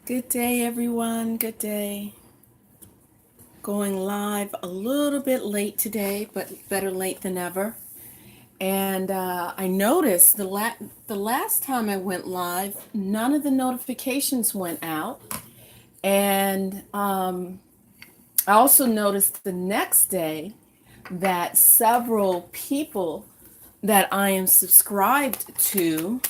Good day, everyone. Good day. Going live a little bit late today, but better late than never. And I noticed the last time I went live, none of the notifications went out. And I also noticed the next day that several people that I am subscribed to,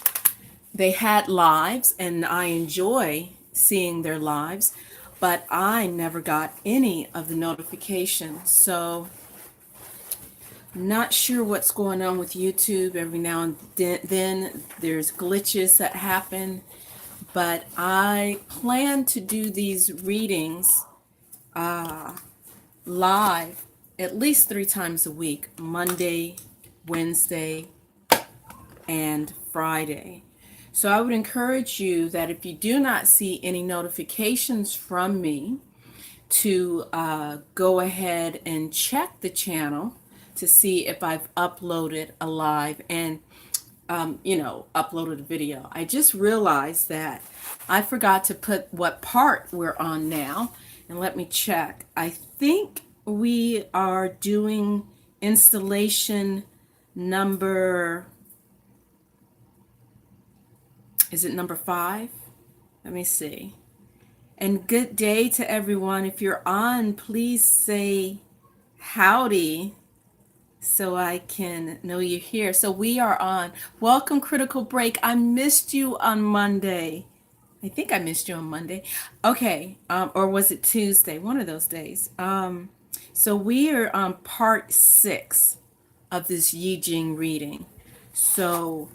they had lives, and I enjoy seeing their lives, but I never got any of the notifications. So not sure what's going on with YouTube. Every now and then there's glitches that happen, but I plan to do these readings live at least 3 times a week: Monday, Wednesday, and Friday. So I would encourage you that if you do not see any notifications from me, to go ahead and check the channel to see if I've uploaded a live and uploaded a video. I just realized that I forgot to put what part we're on now, and let me check. I think we are doing installation number, is it number 5? Let me see. And good day to everyone. If you're on, please say howdy so I can know you're here. So we are on. Welcome, Critical Break. I missed you on Monday. I think I missed you on Monday. Okay, or was it Tuesday? One of those days. So we are on part 6 of this Yijing reading. So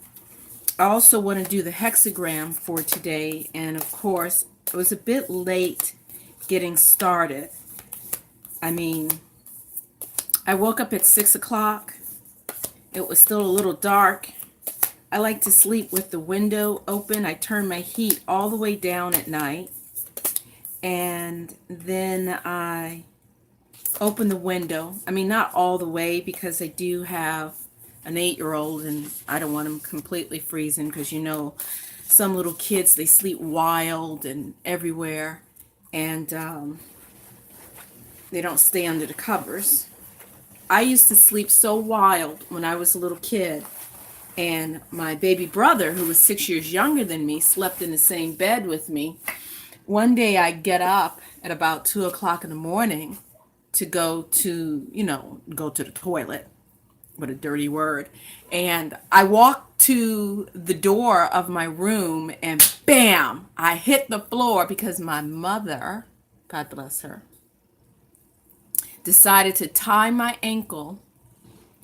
I also want to do the hexagram for today, and of course, it was a bit late getting started. I mean, I woke up at 6 o'clock. It was still a little dark. I like to sleep with the window open. I turn my heat all the way down at night, and then I open the window. I mean, not all the way, because I do have an 8-year-old, and I don't want him completely freezing, because some little kids, they sleep wild and everywhere, and they don't stay under the covers. I used to sleep so wild when I was a little kid, and my baby brother, who was 6 years younger than me, slept in the same bed with me. One day I get up at about 2 o'clock in the morning to go to the toilet. What a dirty word. And I walked to the door of my room, and bam, I hit the floor because my mother, God bless her, decided to tie my ankle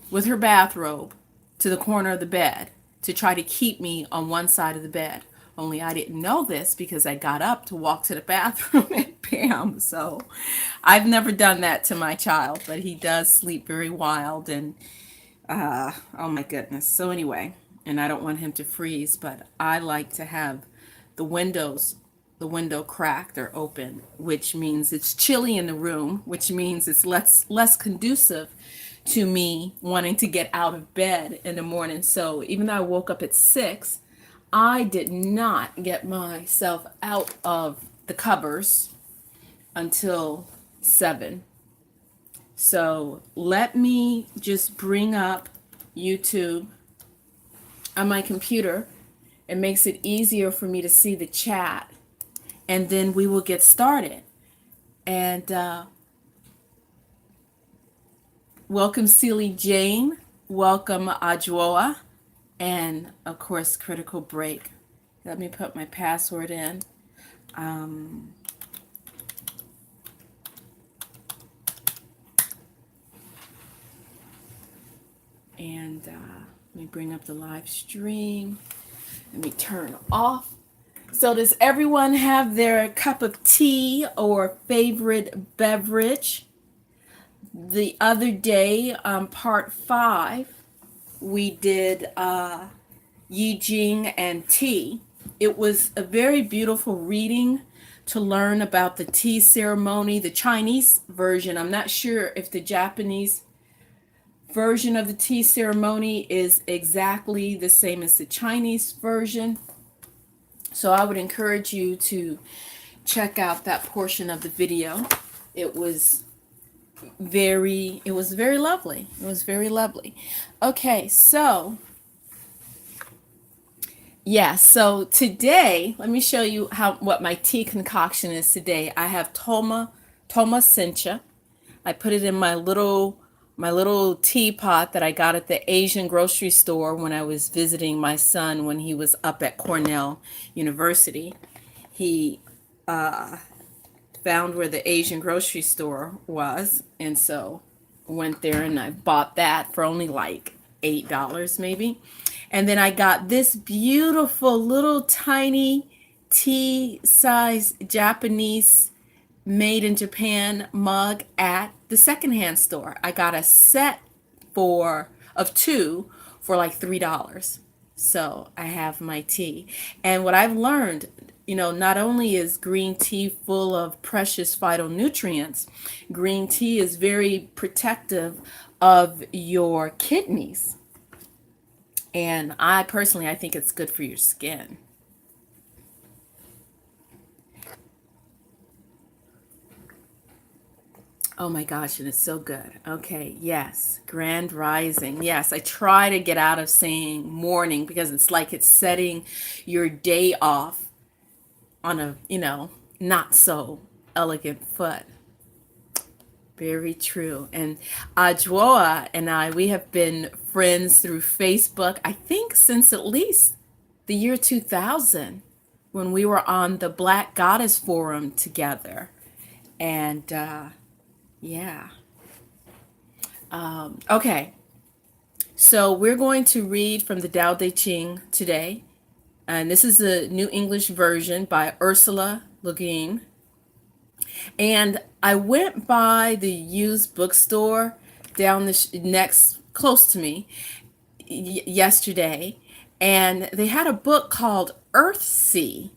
with her bathrobe to the corner of the bed to try to keep me on one side of the bed. Only I didn't know this because I got up to walk to the bathroom, and bam. So I've never done that to my child, but he does sleep very wild, and oh my goodness. So anyway, and I don't want him to freeze, but I like to have the window cracked or open, which means it's chilly in the room, which means it's less conducive to me wanting to get out of bed in the morning. So even though I woke up at 6, I did not get myself out of the covers until 7. So let me just bring up YouTube on my computer. It makes it easier for me to see the chat, and then we will get started. And welcome, Celie Jane. Welcome, Ajwoa. And of course, Critical Break. Let me put my password in. And let me bring up the live stream. Let me turn off. So does everyone have their cup of tea or favorite beverage? The other day, part 5, we did Yijing and tea. It was a very beautiful reading to learn about the tea ceremony, the Chinese version. I'm not sure if the Japanese version of the tea ceremony is exactly the same as the Chinese version. So I would encourage you to check out that portion of the video. It was very lovely. It was very lovely. Okay, so yeah, so today, let me show you what my tea concoction is today. I have Toma Sencha. I put it in my little teapot that I got at the Asian grocery store when I was visiting my son when he was up at Cornell University. He found where the Asian grocery store was, and so went there and I bought that for only like $8 maybe. And then I got this beautiful little tiny tea size Japanese made in Japan mug at the secondhand store. I got a set of two for like $3. So I have my tea. And what I've learned, not only is green tea full of precious phytonutrients, green tea is very protective of your kidneys. And I think it's good for your skin. Oh my gosh, and it's so good. Okay, yes, grand rising. Yes, I try to get out of saying morning because it's like it's setting your day off on a, not so elegant foot. Very true. And Joa and I, we have been friends through Facebook, I think since at least the year 2000 when we were on the Black Goddess Forum together. And yeah. Okay. So we're going to read from the Tao Te Ching today. And this is the New English version by Ursula Le Guin. And I went by the used bookstore down the close to me yesterday, and they had a book called Earthsea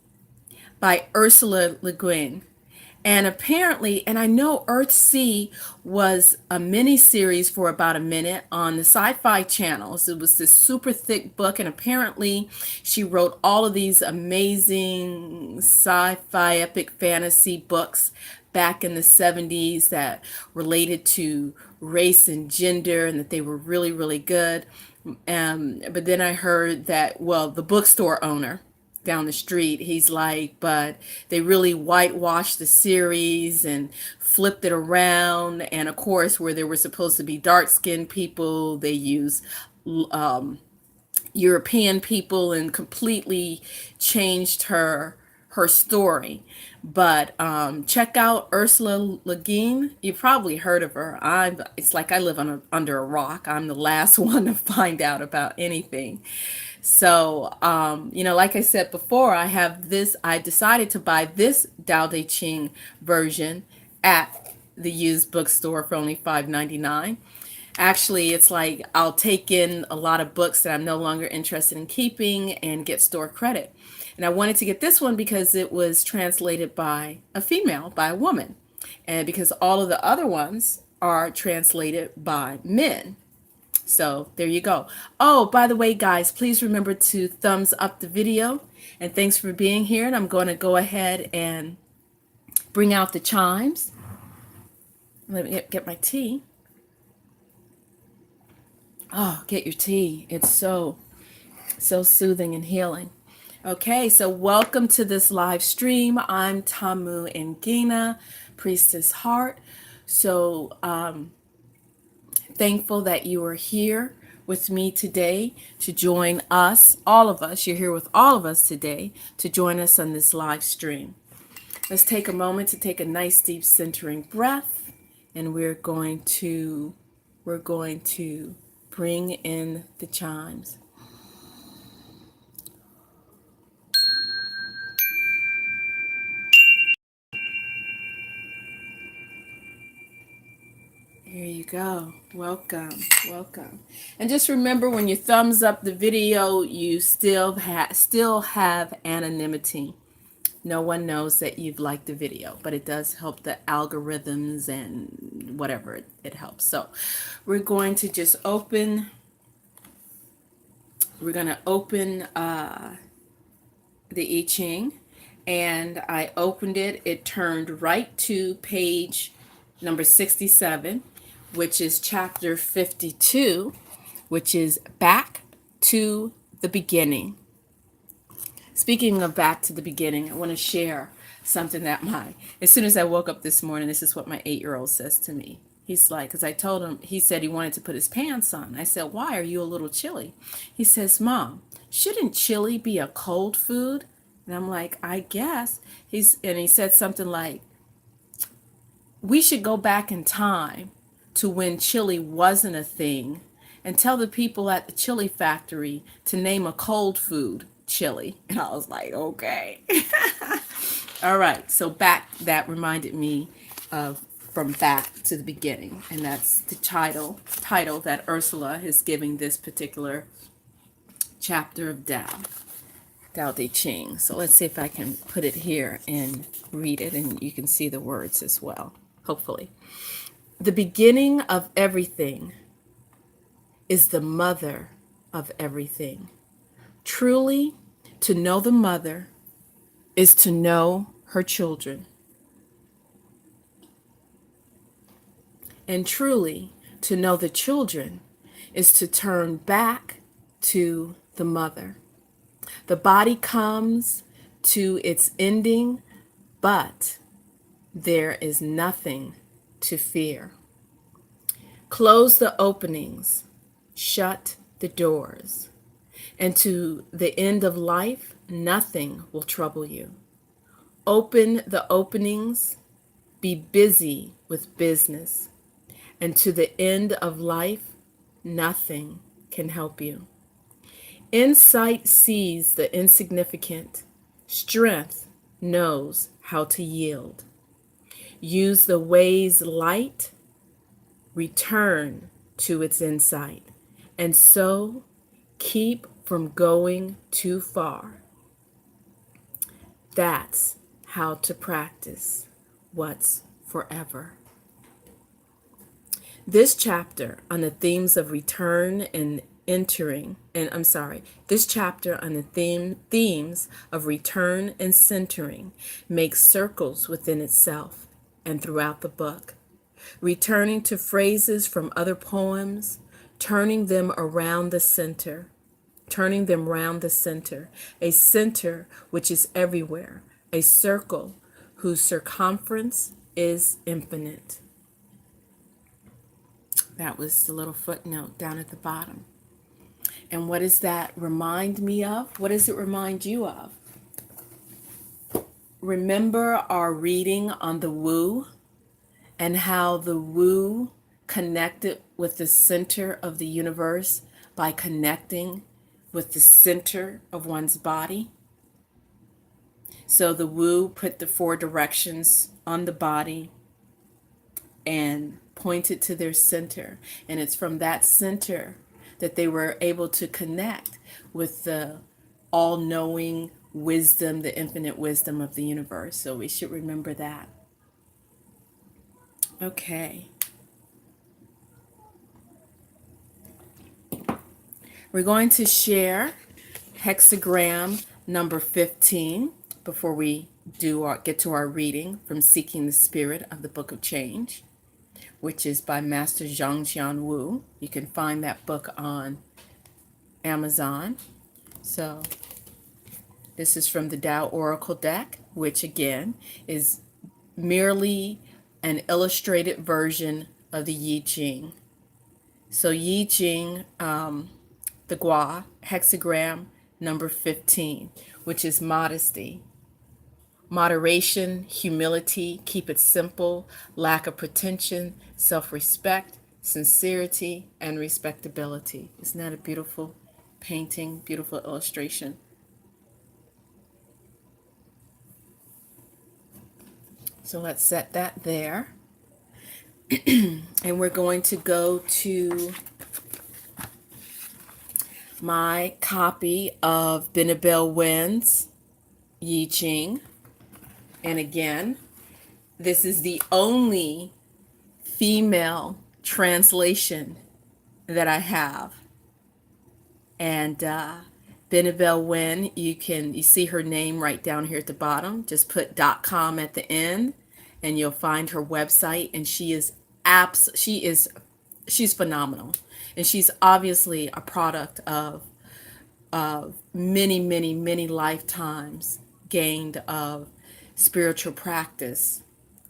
by Ursula Le Guin. And apparently, and I know Earthsea was a mini series for about a minute on the Sci-Fi channels. It was this super thick book, and apparently she wrote all of these amazing sci-fi epic fantasy books back in the 70s that related to race and gender, and that they were really, really good. But then I heard that, well, the bookstore owner down the street, he's like, but they really whitewashed the series and flipped it around. And of course, where there were supposed to be dark-skinned people, they use European people and completely changed her story. But check out Ursula Le Guin. You've probably heard of her. It's like I live under a rock. I'm the last one to find out about anything. So, like I said before, I decided to buy this Tao Te Ching version at the used bookstore for only $5.99. Actually, it's like I'll take in a lot of books that I'm no longer interested in keeping and get store credit. And I wanted to get this one because it was translated by a woman. And because all of the other ones are translated by men. So there you go. Oh, by the way, guys, please remember to thumbs up the video. And thanks for being here. And I'm going to go ahead and bring out the chimes. Let me get my tea. Oh, get your tea. It's so soothing and healing. Okay, so welcome to this live stream. I'm Tamu Ngina, Priestess Heart. So thankful that you are here with me today to join us, all of us. You're here with all of us today to join us on this live stream. Let's take a moment to take a nice deep centering breath, and we're going to bring in the chimes. Here you go. Welcome. And just remember, when you thumbs up the video, you still have anonymity. No one knows that you've liked the video, but it does help the algorithms and whatever it helps. So we're going to just open. We're going to open the I Ching, and I opened it. It turned right to page number 67, which is chapter 52, which is Back to the Beginning. Speaking of back to the beginning, I want to share something that as soon as I woke up this morning, this is what my 8-year-old says to me. He's like, because I told him, he said he wanted to put his pants on. I said, why? Are you a little chilly? He says, Mom, shouldn't chili be a cold food? And I'm like, I guess. And he said something like, we should go back in time to when chili wasn't a thing and tell the people at the chili factory to name a cold food chili. And I was like, okay. All right. So that reminded me of from Back to the Beginning. And that's the title that Ursula is giving this particular chapter of Tao Te Ching. So let's see if I can put it here and read it, and you can see the words as well, hopefully. The beginning of everything is the mother of everything. Truly, to know the mother is to know her children. And truly, to know the children is to turn back to the mother. The body comes to its ending, but there is nothing to fear. Close the openings, shut the doors, and to the end of life, nothing will trouble you. Open the openings, be busy with business, and to the end of life, nothing can help you. Insight sees the insignificant. Strength knows how to yield. Use the way's light, return to its insight, and so keep from going too far. That's how to practice what's forever. This chapter on the themes of return and this chapter on the themes of return and centering makes circles within itself and throughout the book, returning to phrases from other poems, turning them round the center, a center which is everywhere, a circle whose circumference is infinite. That was the little footnote down at the bottom. And what does that remind me of? What does it remind you of? Remember our reading on the woo and how the woo connected with the center of the universe by connecting with the center of one's body? So the woo put the 4 directions on the body and pointed to their center. And it's from that center that they were able to connect with the all-knowing wisdom, the infinite wisdom of the universe. So we should remember that. Okay. We're going to share hexagram number 15 before we get to our reading from Seeking the Spirit of the Book of Change, which is by Master Zhang Wu. You can find that book on Amazon. So this is from the Tao Oracle deck, which again is merely an illustrated version of the Yijing. So Yijing, the Gua, hexagram number 15, which is modesty. Moderation, humility, keep it simple, lack of pretension, self-respect, sincerity, and respectability. Isn't that a beautiful painting, beautiful illustration? So let's set that there. And we're going to go to my copy of Benabel Wen's Yijing. And again, this is the only female translation that I have. And Benebell Wynn, you see her name right down here at the bottom. Just put .com at the end and you'll find her website, and she's phenomenal. And she's obviously a product of many, many, many lifetimes gained of spiritual practice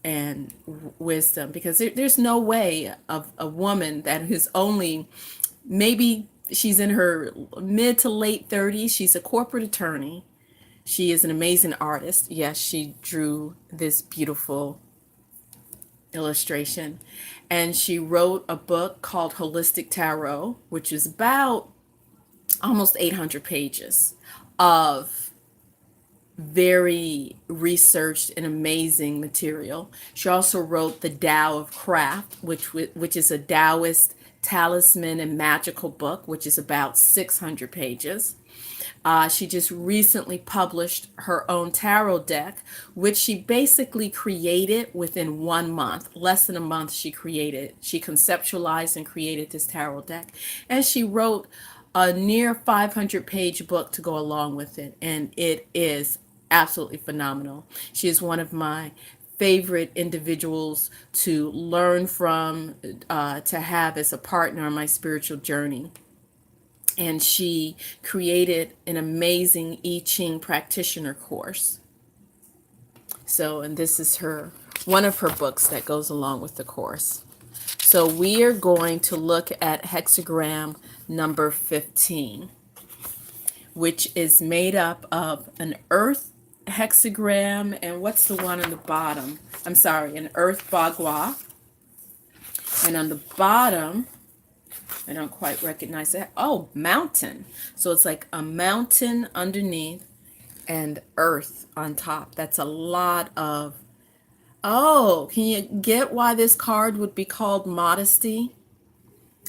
and wisdom, because there's no way of a woman that is only, maybe she's in her mid to late 30s. She's a corporate attorney. She is an amazing artist. Yes, she drew this beautiful illustration. And she wrote a book called Holistic Tarot, which is about almost 800 pages of very researched and amazing material. She also wrote The Tao of Craft, which is a Taoist talisman and magical book, which is about 600 pages. She just recently published her own tarot deck, which she basically created within 1 month. Less than a month she conceptualized and created this tarot deck. And she wrote a near 500-page book to go along with it. And it is absolutely phenomenal. She is one of my favorite individuals to learn from, to have as a partner on my spiritual journey. And she created an amazing Yijing practitioner course. So, and this is one of her books that goes along with the course. So we are going to look at hexagram number 15, which is made up of an earth hexagram, and what's the one on the bottom? I'm sorry, an earth bagua. And on the bottom, I don't quite recognize that. Oh, mountain. So it's like a mountain underneath and earth on top. That's a lot of, oh, can you get why this card would be called modesty?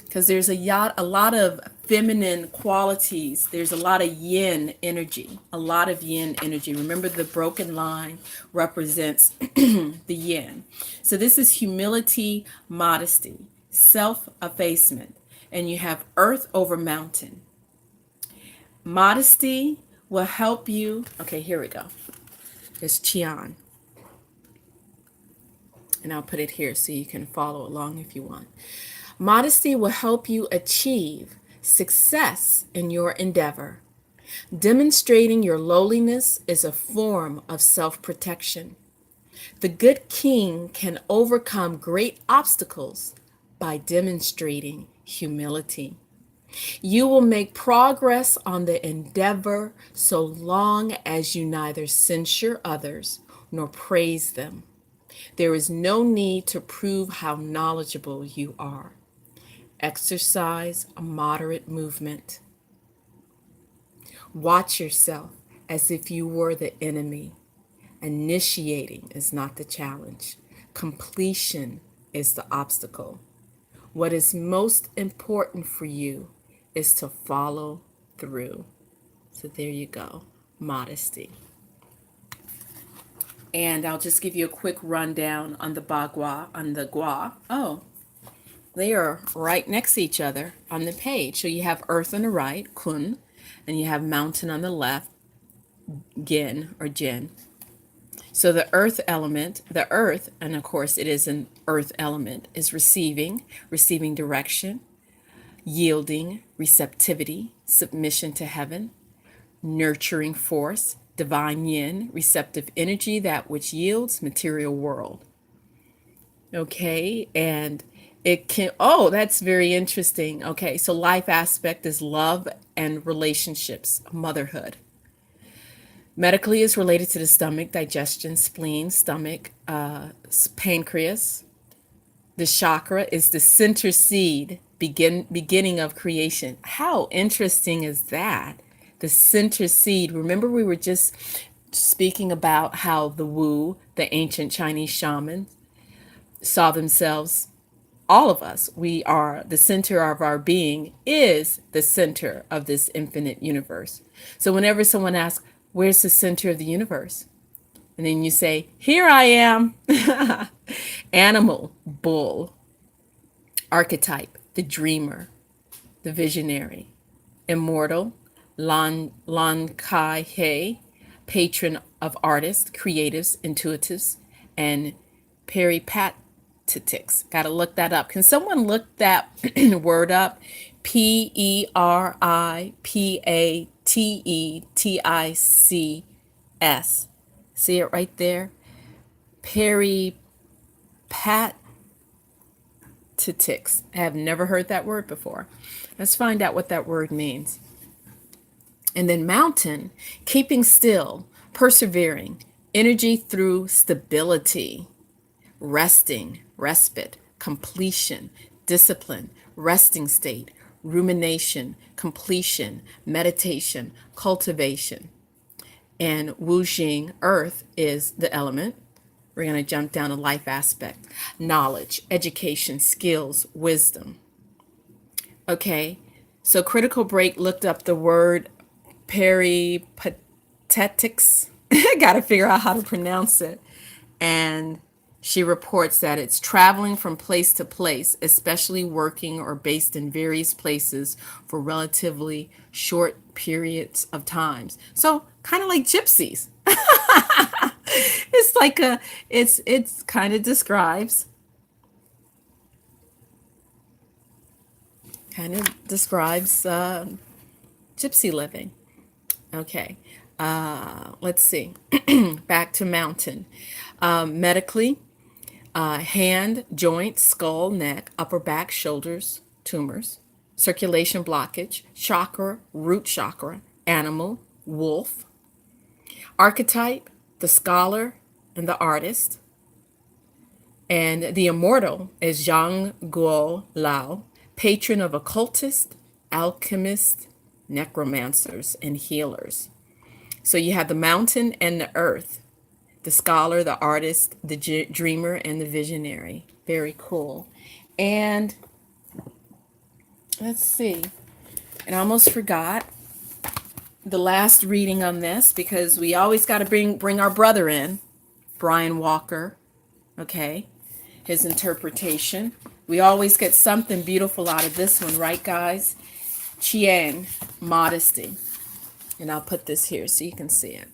Because there's a lot of feminine qualities. There's a lot of yin energy, Remember, the broken line represents the yin. So this is humility, modesty, self-effacement, and you have earth over mountain. Modesty will help you. Okay, here we go. There's Qian. And I'll put it here so you can follow along if you want. Modesty will help you achieve success in your endeavor. Demonstrating your lowliness is a form of self-protection. The good king can overcome great obstacles by demonstrating humility. You will make progress on the endeavor so long as you neither censure others nor praise them. There is no need to prove how knowledgeable you are. Exercise a moderate movement. Watch yourself as if you were the enemy. Initiating is not the challenge. Completion is the obstacle. What is most important for you is to follow through. So there you go, modesty. And I'll just give you a quick rundown on the bagua, on the gua. Oh, they are right next to each other on the page. So you have earth on the right, kun, and you have mountain on the left, gin or jin. So the earth element, the earth, and of course it is an earth element, is receiving direction, yielding, receptivity, submission to heaven, nurturing force, divine yin, receptive energy, that which yields, material world. Okay, and it can, oh, that's very interesting. Okay, so life aspect is love and relationships, motherhood. Medically is related to the stomach, digestion, spleen, stomach, pancreas. The chakra is the center seed, beginning of creation. How interesting is that? The center seed. Remember, we were just speaking about how the Wu, the ancient Chinese shamans, saw themselves, all of us, we are the center of our being, is the center of this infinite universe. So whenever someone asks, where's the center of the universe? And then you say, here I am. Animal, bull. Archetype, the dreamer, the visionary. Immortal, Lan Kai He, patron of artists, creatives, intuitives, and peripatetics. Got to look that up. Can someone look that word up? Peripatetics. See it right there? Peripatetics. I have never heard that word before. Let's find out what that word means. And then mountain, keeping still, persevering, energy through stability, resting, respite, completion, discipline, resting state, rumination, completion, meditation, cultivation. And Yijing, earth, is the element. We're going to jump down to life aspect, knowledge, education, skills, wisdom. Okay, so Critical Break looked up the word peripatetics. I got to figure out how to pronounce it. And she reports that it's traveling from place to place, especially working or based in various places for relatively short periods of times. So kind of like gypsies. It's like it's kind of describes gypsy living. Okay, let's see. Back to mountain. Medically, hand, joint, skull, neck, upper back, shoulders, tumors, circulation blockage, chakra, root chakra, animal, wolf. Archetype, the scholar and the artist. And the immortal is Zhang Guo Lao, patron of occultists, alchemists, necromancers, and healers. So you have the mountain and the earth, the scholar, the artist, the dreamer, and the visionary. Very cool. And let's see. And I almost forgot the last reading on this because we always got to bring our brother in, Brian Walker. Okay, his interpretation. We always get something beautiful out of this one, right, guys? Qian, modesty. And I'll put this here so you can see it.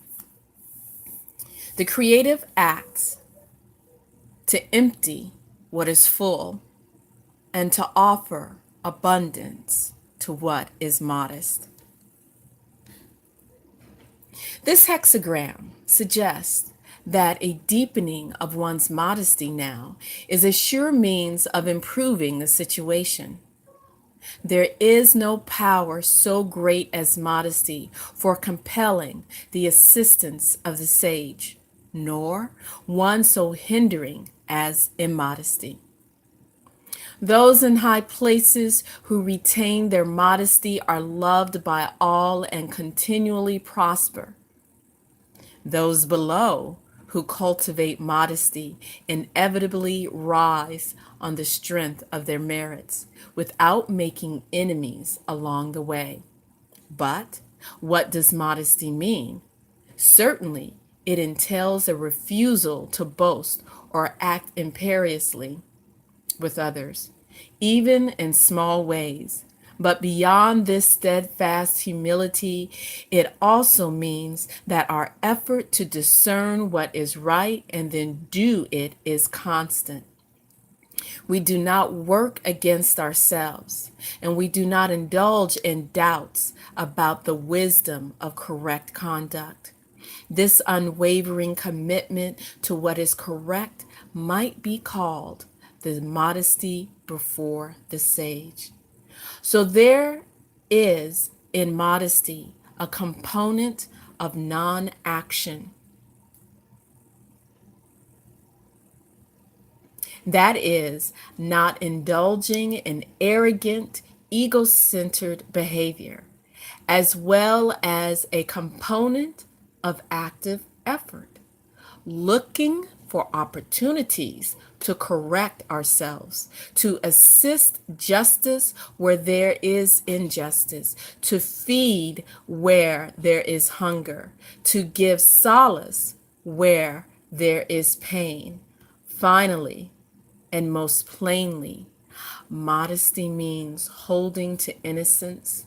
The creative acts to empty what is full and to offer abundance to what is modest. This hexagram suggests that a deepening of one's modesty now is a sure means of improving the situation. There is no power so great as modesty for compelling the assistance of the sage, nor one so hindering as immodesty. Those in high places who retain their modesty are loved by all and continually prosper. Those below who cultivate modesty inevitably rise on the strength of their merits without making enemies along the way. But what does modesty mean? Certainly, it entails a refusal to boast or act imperiously with others, even in small ways. But beyond this steadfast humility, it also means that our effort to discern what is right and then do it is constant. We do not work against ourselves, and we do not indulge in doubts about the wisdom of correct conduct. This unwavering commitment to what is correct might be called the modesty before the sage. So there is in modesty a component of non-action. That is, not indulging in arrogant, ego-centered behavior, as well as a component of active effort, looking for opportunities to correct ourselves, to assist justice where there is injustice, to feed where there is hunger, to give solace where there is pain. Finally, and most plainly, modesty means holding to innocence,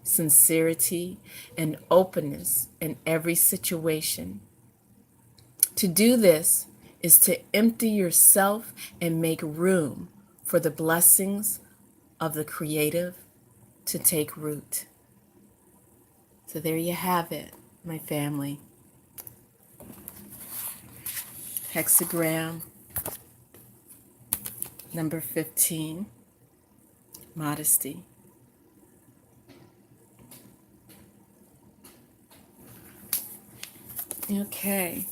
sincerity, and openness in every situation. To do this is to empty yourself and make room for the blessings of the creative to take root. So there you have it, my family. Hexagram number 15, modesty. Okay.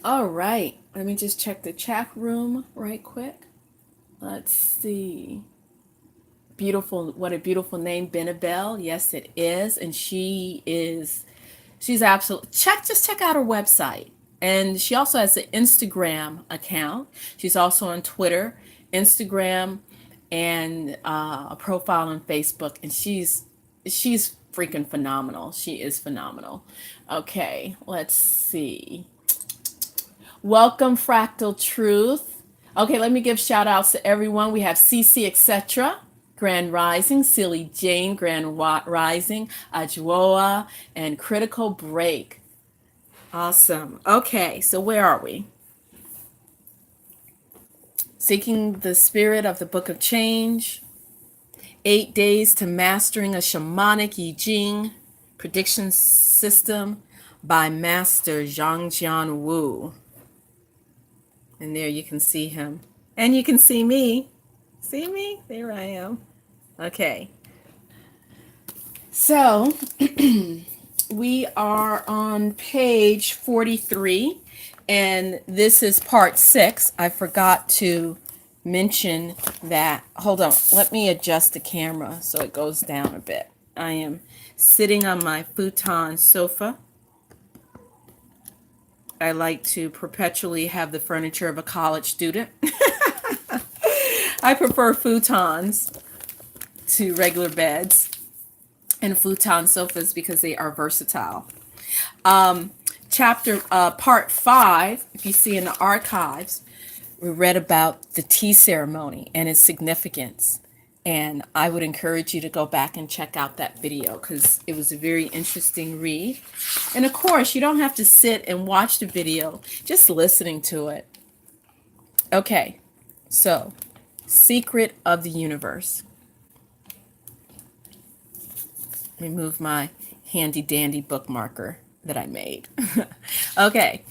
All right. Let me just check the chat room right quick. Let's see. Beautiful. What a beautiful name, Benabel. Yes, it is. And she's absolutely, just check out her website. And she also has an Instagram account. She's also on Twitter, Instagram, and a profile on Facebook. And she's freaking phenomenal. She is phenomenal. Okay, let's see. Welcome, Fractal Truth. Okay, let me give shout outs to everyone. We have CC, etc., Grand Rising, Silly Jane, Grand Rising, Ajwoa, and Critical Break. Awesome. Okay, so where are we? Seeking the Spirit of the Book of Change. 8 Days to Mastering a Shamanic Yijing Prediction System by Master Zhangjian Wu. And there you can see him. And you can see me. See me? There I am. Okay. So we are on page 43, and this is part 6. I forgot to mention that. Hold on. Let me adjust the camera so it goes down a bit. I am sitting on my futon sofa. I like to perpetually have the furniture of a college student. I prefer futons to regular beds and futon sofas because they are versatile. Part 5, if you see in the archives, we read about the tea ceremony and its significance. And I would encourage you to go back and check out that video because it was a very interesting read. And of course, you don't have to sit and watch the video, just listening to it. Okay, so Secret of the Universe. Let me move my handy dandy bookmarker that I made. Okay,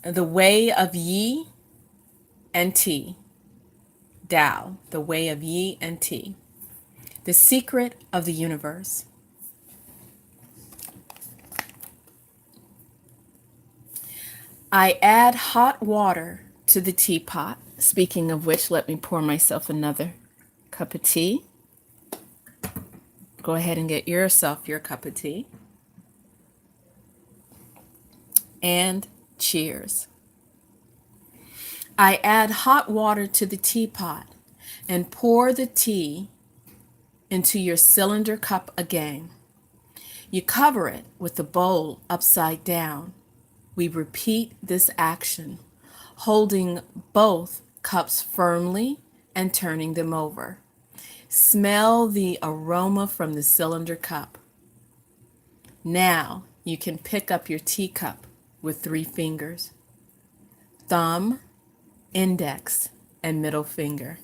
the way of Yi and Ti. Tao, the way of Yi and Ti. The secret of the universe. I add hot water to the teapot. Speaking of which, let me pour myself another cup of tea. Go ahead and get yourself your cup of tea. And cheers. I add hot water to the teapot and pour the tea into your cylinder cup again. You cover it with the bowl upside down. We repeat this action, holding both cups firmly and turning them over. Smell the aroma from the cylinder cup. Now you can pick up your teacup with 3 fingers: thumb, index, and middle finger.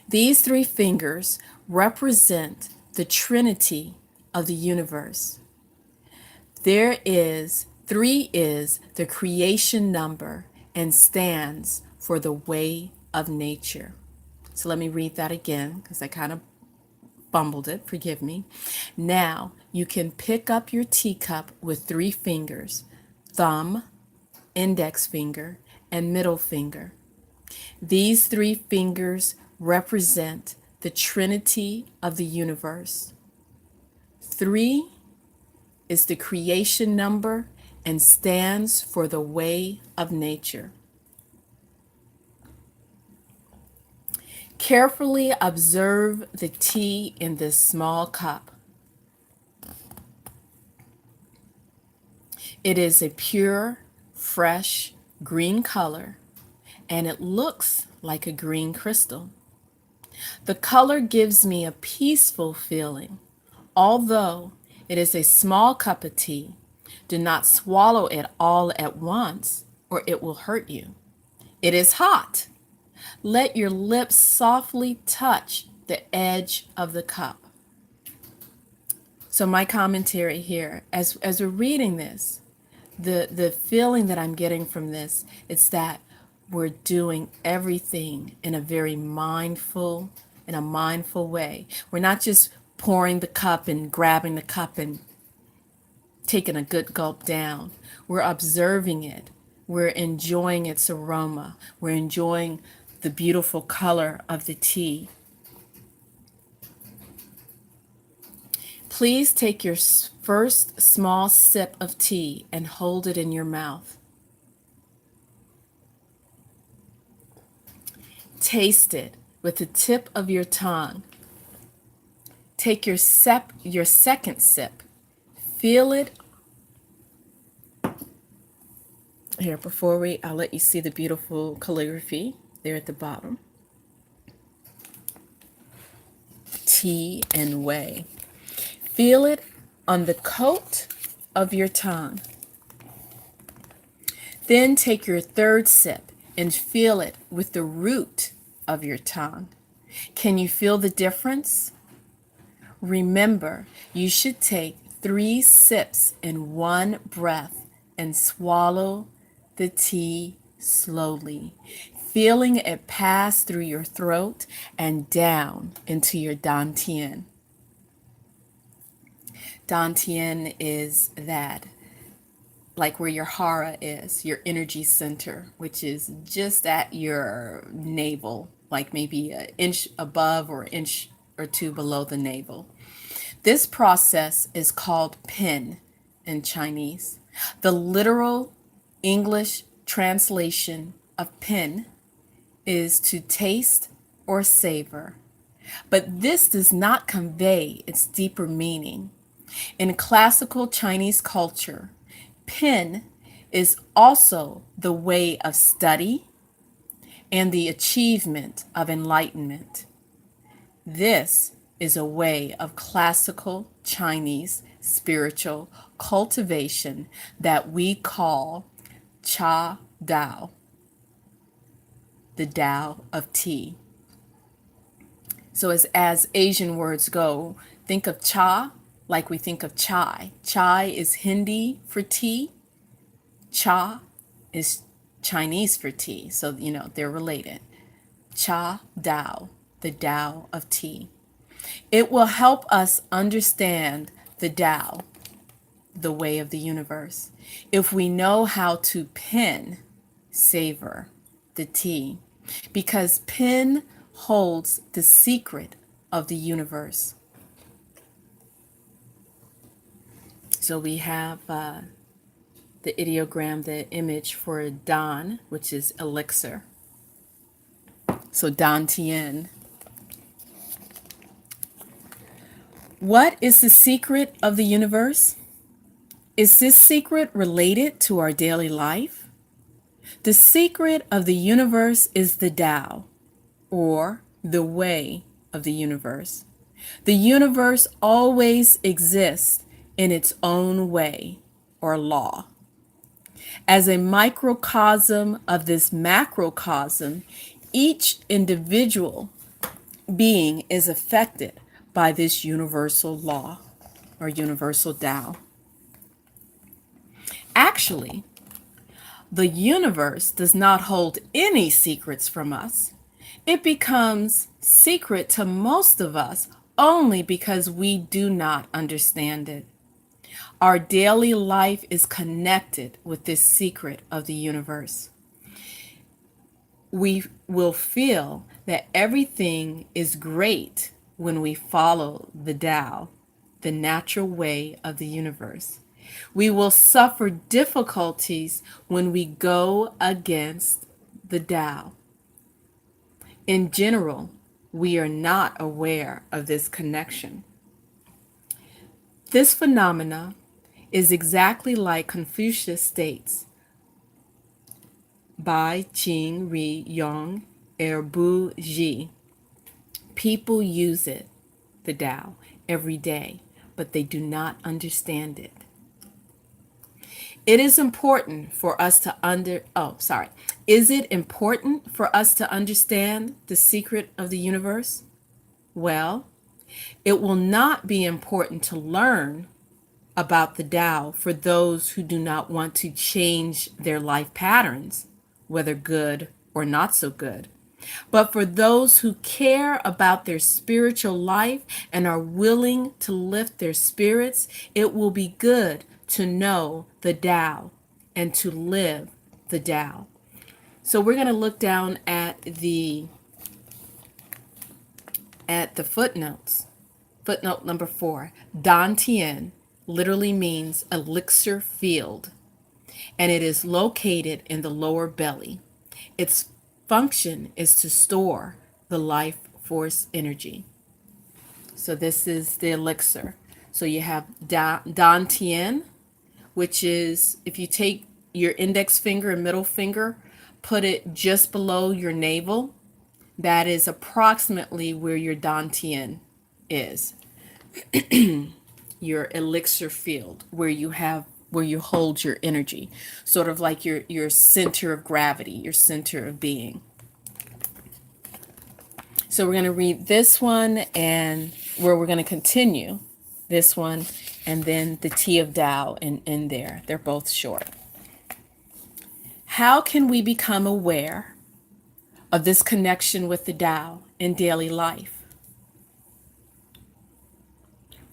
These 3 fingers represent the Trinity of the universe. 3 is the creation number and stands for the way of nature. So let me read that again because I kind of bumbled it. Forgive me. Now you can pick up your teacup with 3 fingers: thumb, index finger, and middle finger. These 3 fingers represent the Trinity of the universe. 3 is the creation number and stands for the way of nature. Carefully observe the tea in this small cup. It is a pure, fresh, green color, and it looks like a green crystal. The color gives me a peaceful feeling. Although it is a small cup of tea, do not swallow it all at once or it will hurt you. It is hot. Let your lips softly touch the edge of the cup. So my commentary here, as we're reading this, the feeling that I'm getting from this is that we're doing everything in a very mindful, way. We're not just pouring the cup and grabbing the cup and taking a good gulp down. We're observing it. We're enjoying its aroma. We're enjoying the beautiful color of the tea. Please take your first small sip of tea and hold it in your mouth. Taste it with the tip of your tongue. Take your second sip. Feel it. Here, I'll let you see the beautiful calligraphy there at the bottom. Tea and whey. Feel it on the coat of your tongue. Then take your third sip and feel it with the root of your tongue. Can you feel the difference? Remember, you should take 3 sips in one breath and swallow the tea slowly, feeling it pass through your throat and down into your dantian. Dantian is that, like where your hara is, your energy center, which is just at your navel, like maybe an inch above or an inch or two below the navel. This process is called pin in Chinese. The literal English translation of pin is to taste or savor, but this does not convey its deeper meaning. In classical Chinese culture, pin is also the way of study and the achievement of enlightenment. This is a way of classical Chinese spiritual cultivation that we call Cha Dao, the Tao of tea. So as Asian words go, think of cha like we think of chai. Chai is Hindi for tea. Cha is Chinese for tea. So, they're related. Cha Dao, the Tao of tea. It will help us understand the Tao, the way of the universe, if we know how to pin, savor the tea, because pin holds the secret of the universe. So we have the ideogram, the image for Dan, which is elixir. So dantian. What is the secret of the universe? Is this secret related to our daily life? The secret of the universe is the Tao, or the way of the universe. The universe always exists in its own way, or law. As a microcosm of this macrocosm, each individual being is affected by this universal law, or universal Tao. Actually, the universe does not hold any secrets from us. It becomes secret to most of us only because we do not understand it. Our daily life is connected with this secret of the universe. We will feel that everything is great when we follow the Tao, the natural way of the universe. We will suffer difficulties when we go against the Tao. In general, we are not aware of this connection. This phenomena is exactly like Confucius states, Bai Jing Ri Yong Er Bu Ji, People use it, the Tao, every day, but they do not understand it. It is important for us to Is it important for us to understand the secret of the universe? Well, it will not be important to learn about the Tao for those who do not want to change their life patterns, whether good or not so good. But for those who care about their spiritual life and are willing to lift their spirits, it will be good to know the Tao and to live the Tao. So we're going to look down at the footnotes. Footnote number 4. Dan Tien literally means elixir field, and it is located in the lower belly. Its function is to store the life force energy. So this is the elixir. So you have Dan Tien, which is, if you take your index finger and middle finger, put it just below your navel, that is approximately where your Dan Tien is. Your elixir field, where you hold your energy, sort of like your center of gravity, your center of being. So we're going to read this one, and where we're going to continue this one, and then the Tea of Tao in there. They're both short. How can we become aware of this connection with the Tao in daily life?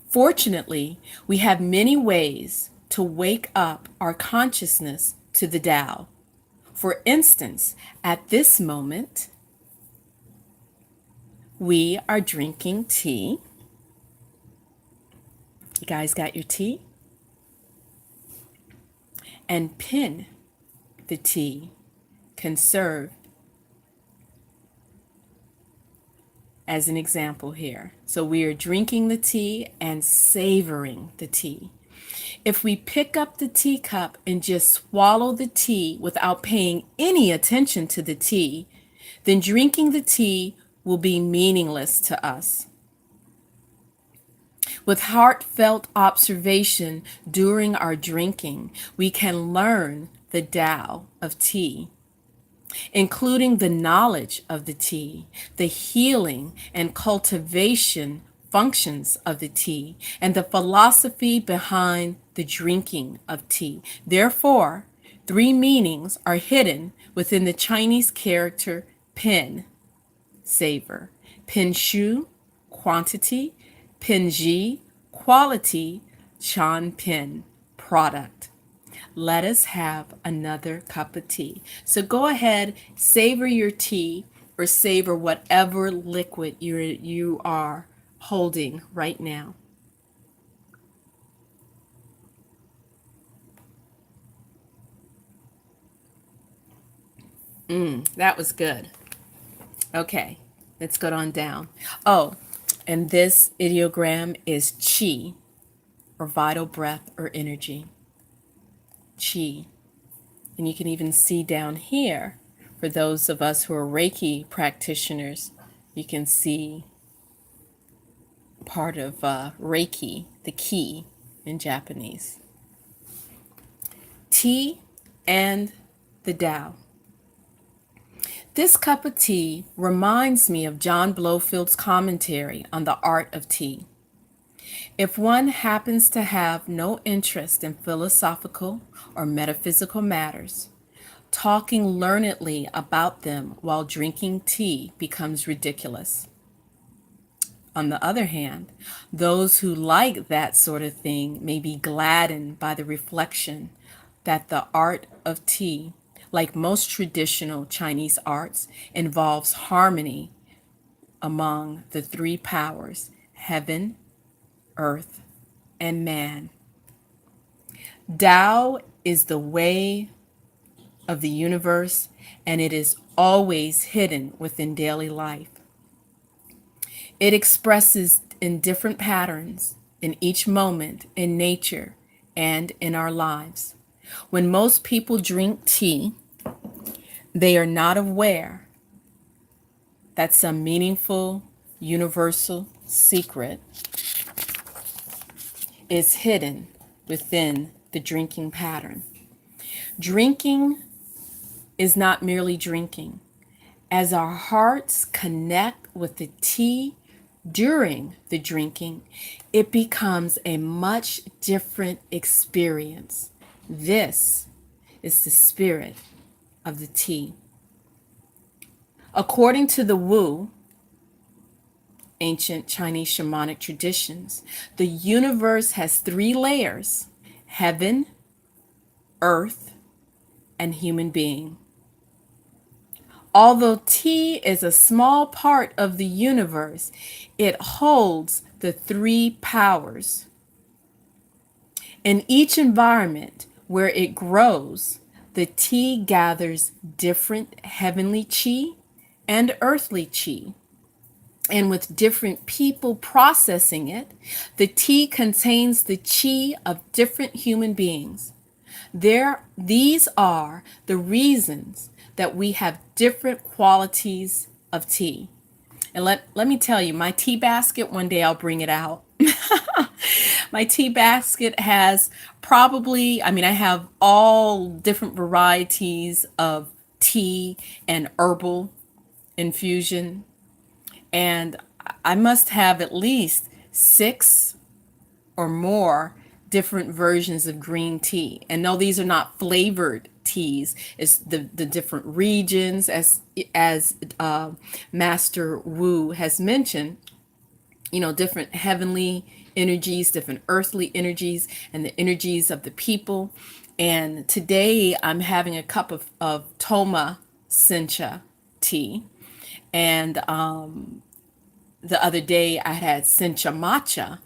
Fortunately, we have many ways to wake up our consciousness to the Tao. For instance, at this moment, we are drinking tea. You guys got your tea? And pin the tea can serve as an example here. So we are drinking the tea and savoring the tea. If we pick up the teacup and just swallow the tea without paying any attention to the tea, then drinking the tea will be meaningless to us. With heartfelt observation during our drinking, we can learn the Tao of tea, including the knowledge of the tea, the healing and cultivation functions of the tea, and the philosophy behind the drinking of tea. Therefore, 3 meanings are hidden within the Chinese character pin, savor, pin shu, quantity, pin ji, quality, chan pin, product. Let us have another cup of tea. So go ahead, savor your tea, or savor whatever liquid you are holding right now. That was good. Okay, let's go on down. Oh, and this ideogram is chi, or vital breath or energy. Chi. And you can even see down here, for those of us who are Reiki practitioners, you can see part of Reiki, the ki in Japanese. Tea and the Tao. This cup of tea reminds me of John Blofield's commentary on the art of tea. If one happens to have no interest in philosophical or metaphysical matters, talking learnedly about them while drinking tea becomes ridiculous. On the other hand, those who like that sort of thing may be gladdened by the reflection that the art of tea, like most traditional Chinese arts, involves harmony among the 3 powers, heaven, earth, and man. Tao is the way of the universe, and it is always hidden within daily life. It expresses in different patterns in each moment in nature and in our lives. When most people drink tea, they are not aware that some meaningful universal secret is hidden within the drinking pattern. Drinking is not merely drinking. As our hearts connect with the tea during the drinking, it becomes a much different experience. This is the spirit of the tea. According to the Wu, ancient Chinese shamanic traditions, the universe has 3 layers: heaven, earth, and human being. Although tea is a small part of the universe, it holds the 3 powers. In each environment where it grows, the tea gathers different heavenly qi and earthly qi. And with different people processing it, the tea contains the qi of different human beings. These are the reasons that we have different qualities of tea. And let me tell you, my tea basket, one day I'll bring it out. My tea basket has I have all different varieties of tea and herbal infusion. And I must have at least 6 or more different versions of green tea. And no, these are not flavored teas. It's the different regions, as Master Wu has mentioned. Different heavenly energies, different earthly energies, and the energies of the people. And today I'm having a cup of Toma Sencha tea. And the other day I had Sencha matcha,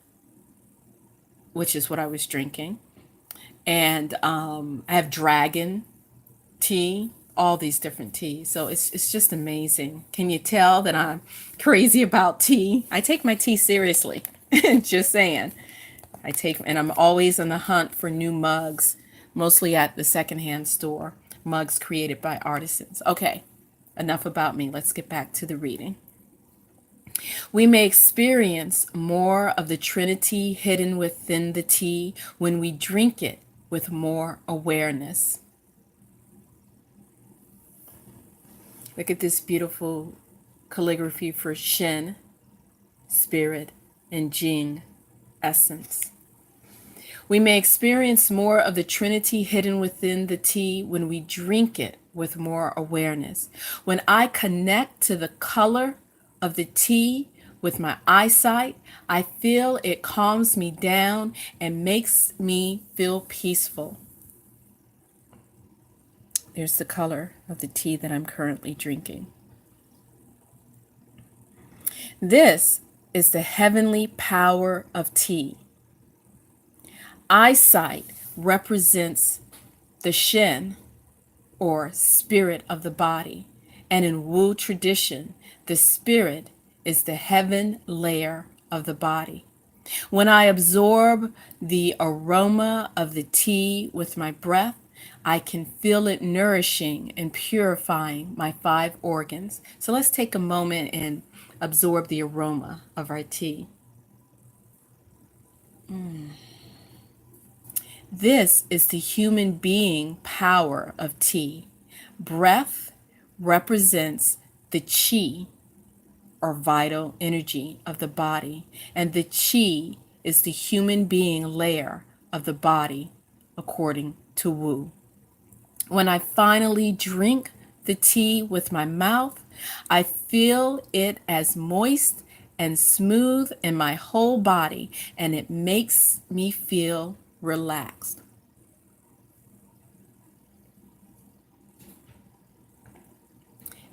which is what I was drinking. And I have dragon tea, all these different teas. So it's just amazing. Can you tell that I'm crazy about tea? I take my tea seriously. Just saying. And I'm always on the hunt for new mugs, mostly at the secondhand store, mugs created by artisans. Okay, enough about me. Let's get back to the reading. We may experience more of the Trinity hidden within the tea when we drink it with more awareness. Look at this beautiful calligraphy for Shen, spirit, and Jing, essence. We may experience more of the Trinity hidden within the tea when we drink it with more awareness. When I connect to the color of the tea with my eyesight, I feel it calms me down and makes me feel peaceful. There's the color of the tea that I'm currently drinking. This is the heavenly power of tea. Eyesight represents the Shen, or spirit of the body, and in Wu tradition, the spirit is the heaven layer of the body. When I absorb the aroma of the tea with my breath, I can feel it nourishing and purifying my 5 organs. So let's take a moment and absorb the aroma of our tea. This is the human being power of tea. Breath represents the qi, or vital energy of the body, and the qi is the human being layer of the body, according to Wu. When I finally drink the tea with my mouth, I feel it as moist and smooth in my whole body, and it makes me feel relaxed.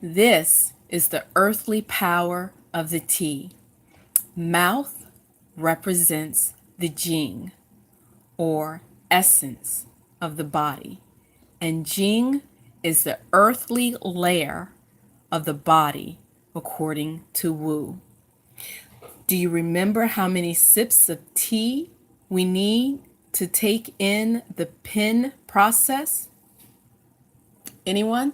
This is the earthly power of the tea. Mouth represents the Jing, or essence of the body, and Jing is the earthly layer of the body, according to Wu. Do you remember how many sips of tea we need to take in the pen process? Anyone?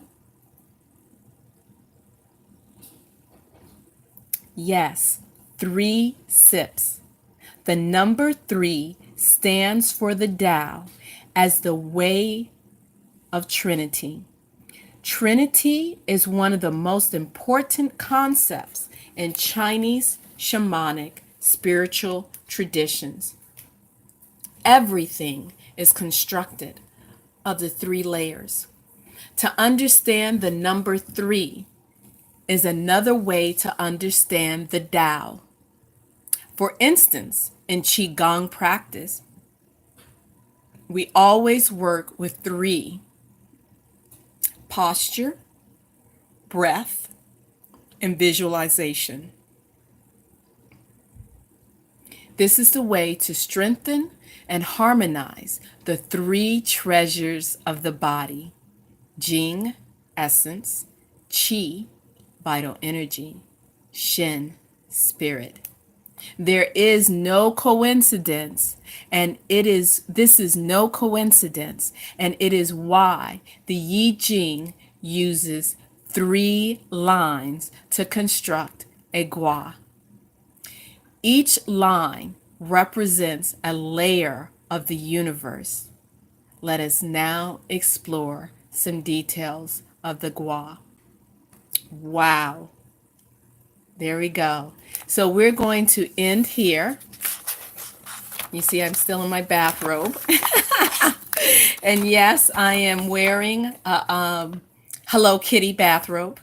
Yes, 3 sips. The number 3 stands for the Tao as the way of Trinity. Trinity is one of the most important concepts in Chinese shamanic spiritual traditions. Everything is constructed of the 3 layers. To understand the number 3 is another way to understand the Tao. For instance, in Qigong practice, we always work with 3: posture, breath, and visualization. This is the way to strengthen and harmonize the 3 treasures of the body: Jing, essence; Qi, vital energy; Shen, spirit. There is no coincidence, and this is no coincidence, and it is why the Yijing uses 3 lines to construct a gua. Each line represents a layer of the universe. Let us now explore some details of the gua. Wow. There we go. So we're going to end here. You see, I'm still in my bathrobe. And yes, I am wearing a Hello Kitty bathrobe.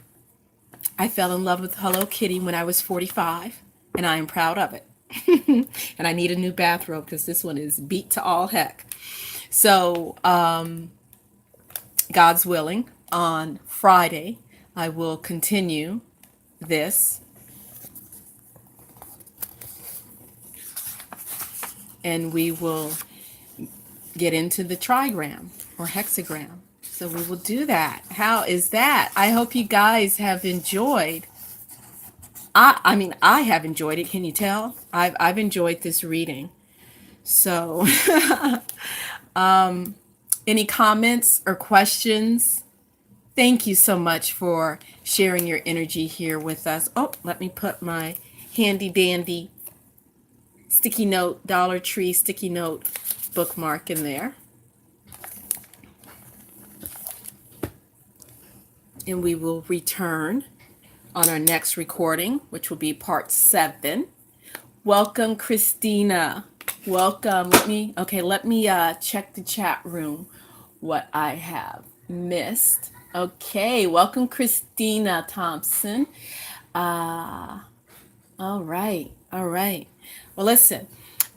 I fell in love with Hello Kitty when I was 45, and I am proud of it. And I need a new bathrobe because this one is beat to all heck. So, God's willing, on Friday, I will continue this. And we will get into the trigram or hexagram. So we will do that. How is that? I hope you guys have enjoyed. I mean, I have enjoyed it. Can you tell? I've enjoyed this reading. So, any comments or questions? Thank you so much for sharing your energy here with us. Oh, let me put my handy dandy sticky note, Dollar Tree sticky note bookmark in there. And we will return on our next recording, which will be part 7. Welcome, Christina. Welcome. Let me check the chat room, what I have missed. Okay, welcome, Christina Thompson. All right. Well, listen,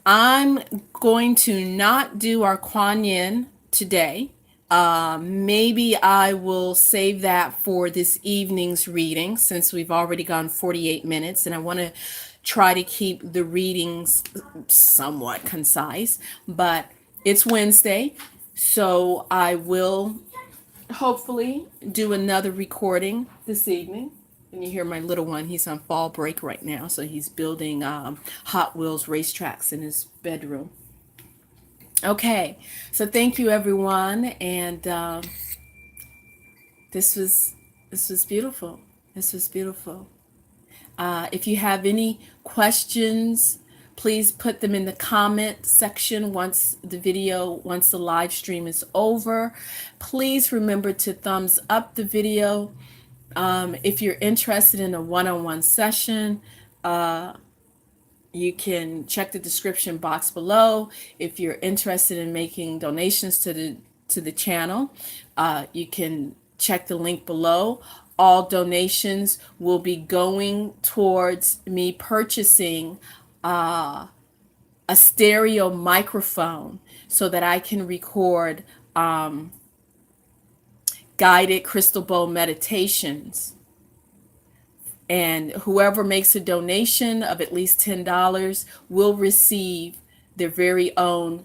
I'm going to not do our Kuan Yin today. Maybe I will save that for this evening's reading, since we've already gone 48 minutes, and I want to try to keep the readings somewhat concise. But it's Wednesday, so I will hopefully do another recording this evening. And you hear my little one, he's on fall break right now, so he's building Hot Wheels racetracks in his bedroom. Okay, so thank you, everyone, and this was beautiful. This was beautiful. If you have any questions, please put them in the comment section once the live stream is over. Please remember to thumbs up the video. If you're interested in a one-on-one session, you can check the description box below. If you're interested in making donations to the channel, you can check the link below. All donations will be going towards me purchasing a stereo microphone so that I can record guided crystal bowl meditations. And whoever makes a donation of at least $10 will receive their very own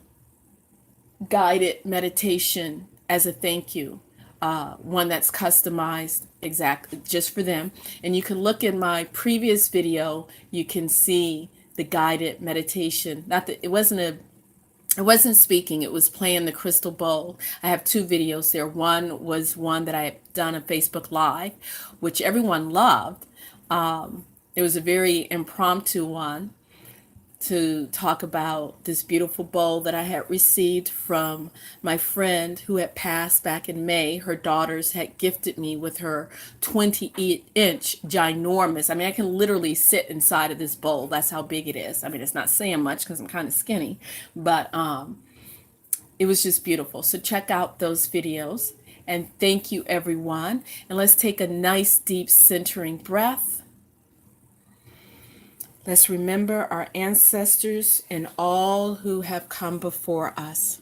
guided meditation as a thank you. One that's customized exactly just for them. And you can look in my previous video, you can see the guided meditation. It wasn't speaking, it was playing the crystal bowl. I have 2 videos there. One was one that I had done on Facebook Live, which everyone loved. It was a very impromptu one to talk about this beautiful bowl that I had received from my friend who had passed back in May. Her daughters had gifted me with her 28-inch ginormous. I mean, I can literally sit inside of this bowl. That's how big it is. I mean, it's not saying much because I'm kind of skinny, but it was just beautiful. So check out those videos, and thank you everyone. And let's take a nice deep centering breath. Let's remember our ancestors and all who have come before us.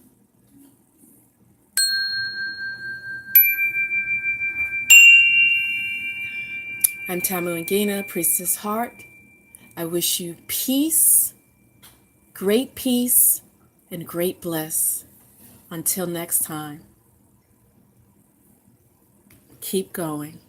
I'm Tamu Ngina, Priestess Heart. I wish you peace, and great bliss. Until next time, keep going.